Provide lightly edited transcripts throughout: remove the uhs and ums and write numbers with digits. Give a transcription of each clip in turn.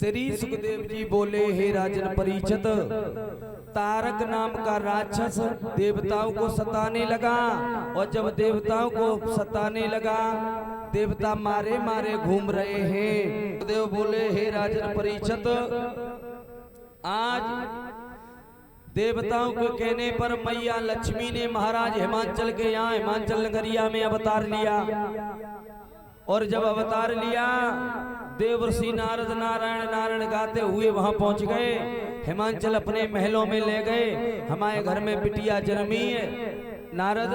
श्री सुखदेव जी बोले, हे राजन परीक्षित, तारक नाम का राक्षस देवताओं को सताने लगा, और जब देवताओं को सताने लगा, देवता मारे मारे घूम रहे हैं। सुखदेव बोले, हे राजन परीक्षित, आज देवताओं के कहने पर मैया लक्ष्मी ने महाराज हिमांचल के यहाँ हिमांचल नगरिया में अवतार लिया, और जब अवतार लिया देवर्षि नारद नारायण नारायण गाते हुए वहां पहुंच गए। हिमांचल अपने महलों में ले गए। हमारे घर में बिटिया जन्मी है, नारद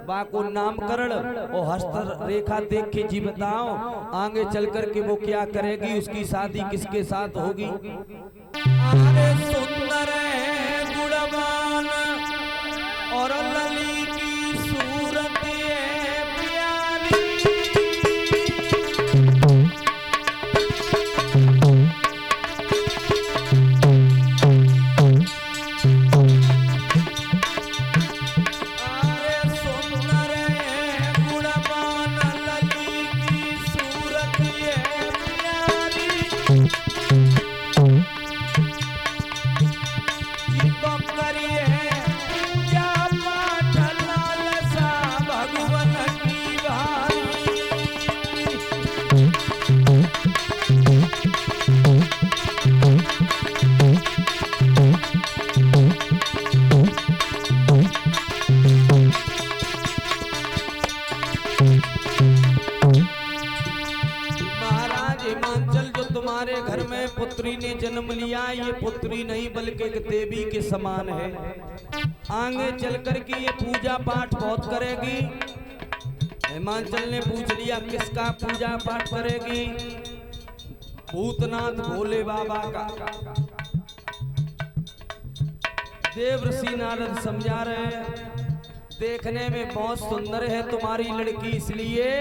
बा को नामकरण और हस्त रेखा देख के जी बताओ आगे चल कर के वो क्या करेगी, उसकी शादी किसके साथ होगी। अरे सुंदर है गुणवान और लली की सूरत है प्यारी, जन्म लिया, ये पुत्री नहीं बल्कि एक देवी के समान है। आगे चल कर के ये पूजा पाठ बहुत करेगी। हिमांचल ने पूछ लिया किसका पूजा पाठ करेगी। भूतनाथ भोले बाबा का। देवर्षि नारद समझा रहे हैं, देखने में बहुत सुंदर है तुम्हारी लड़की, इसलिए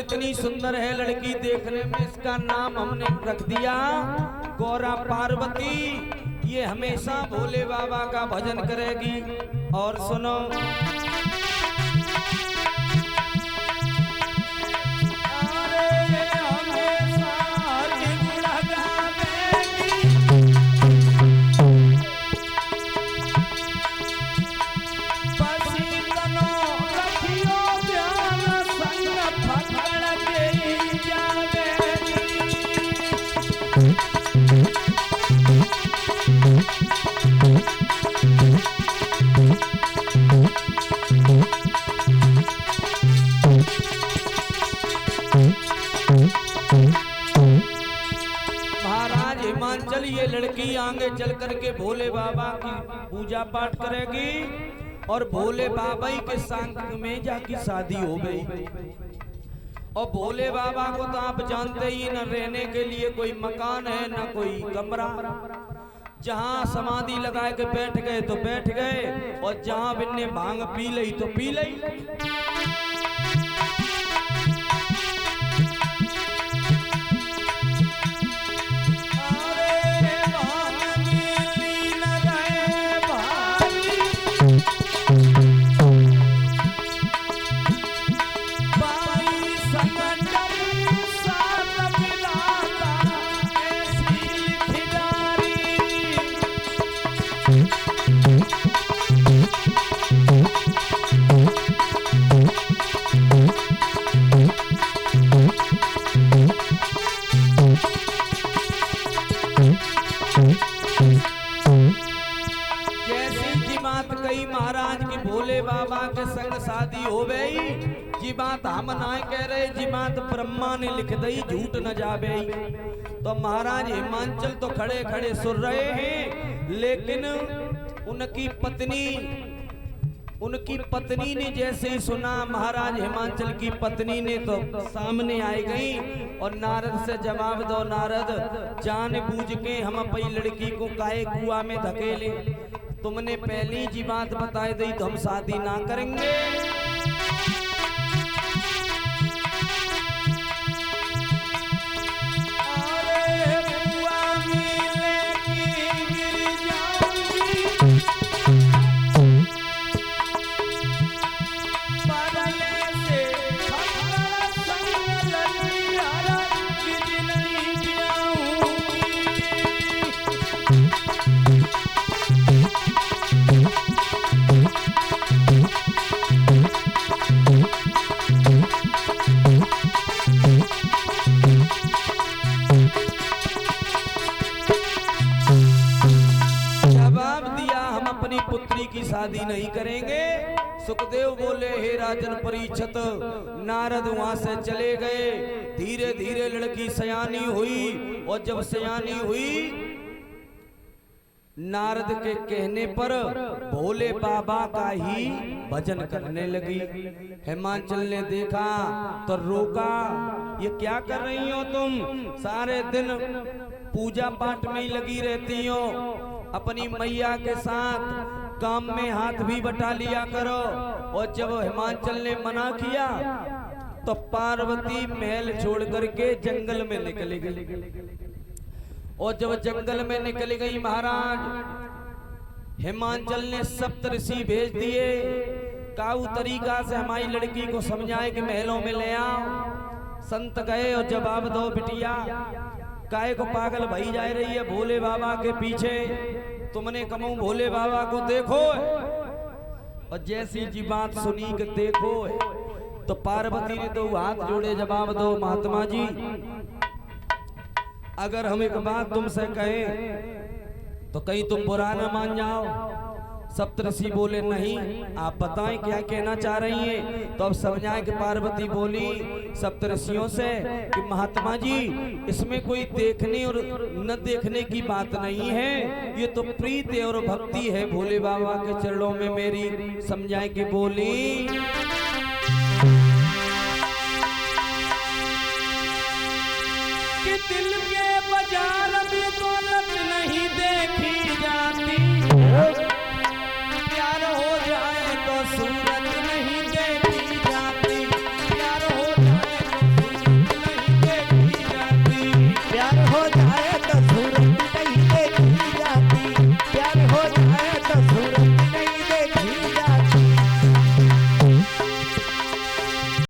इतनी सुंदर है लड़की देखने में, इसका नाम हमने रख दिया गौरा पार्वती। ये हमेशा भोले बाबा का भजन करेगी। और सुनो, हिमांचल ये लड़की आगे चल करके भोले बाबा की पूजा पाठ करेगी, और भोले बाबा ही के संग में जाके शादी हो गई। और भोले बाबा को तो आप जानते ही, न रहने के लिए कोई मकान है न कोई कमरा। जहाँ समाधि लगा के बैठ गए तो बैठ गए, और जहाँ बिन्ने भांग पी लई तो पी लई। के संग शादी हो गई जी, बात हम ना कह रहे जी, बात ब्रह्मा ने लिख दी, झूठ न जावे। तो महाराज हिमांचल तो खड़े खड़े सुन रहे हैं, लेकिन उनकी पत्नी उनकी पत्नी ने जैसे ही सुना, महाराज हिमांचल की पत्नी ने तो सामने आई गई और नारद से जवाब दो, नारद जान बूझ के हम अपनी लड़की को काहे कुआं में धकेले, तुमने पहली जी बात बताई दी तो हम शादी ना करेंगे। पुत्री की शादी नहीं करेंगे। सुखदेव बोले, हे राजन परीक्षित, नारद वहां से चले गए। धीरे धीरे लड़की सयानी हुई और जब सयानी हुई, नारद के कहने पर भोले बाबा का ही भजन करने लगी। हिमांचल ने देखा तो रोका, ये क्या कर रही हो तुम, सारे दिन पूजा पाठ में ही लगी रहती हो, अपनी मैया के साथ काम में हाथ भी बटा लिया करो। और जब हिमांचल ने मना किया तो पार्वती महल छोड़ करके जंगल में निकली गई। और जब जंगल में निकली गई महाराज, हिमांचल ने सप्तऋषि भेज दिए, काऊ तरीका से हमारी लड़की को समझाए कि महलों में ले आओ। संत गए और जवाब दो, बिटिया काहे को पागल भई जा रही है भोले बाबा के पीछे, तुमने कमऊ भोले बाबा को देखो। और जैसी जी बात सुनी कि देखो, तो पार्वती ने तो हाथ जोड़े, जवाब दो महात्मा जी, अगर हम एक बात तुमसे कहें तो कहीं तुम बुरा न मान जाओ। सप्तऋषि बोले, नहीं आप बताएं क्या कहना चाह रही हैं। तो अब समझाए कि पार्वती बोली सप्तऋषियों से कि महात्मा जी, इसमें कोई देखने और न देखने की बात नहीं है, ये तो प्रीति और भक्ति है भोले बाबा के चरणों में मेरी। समझाए कि बोली, कि दिल के बाजार में दौलत नहीं देखी जाती, प्यार हो जाए तो सूरज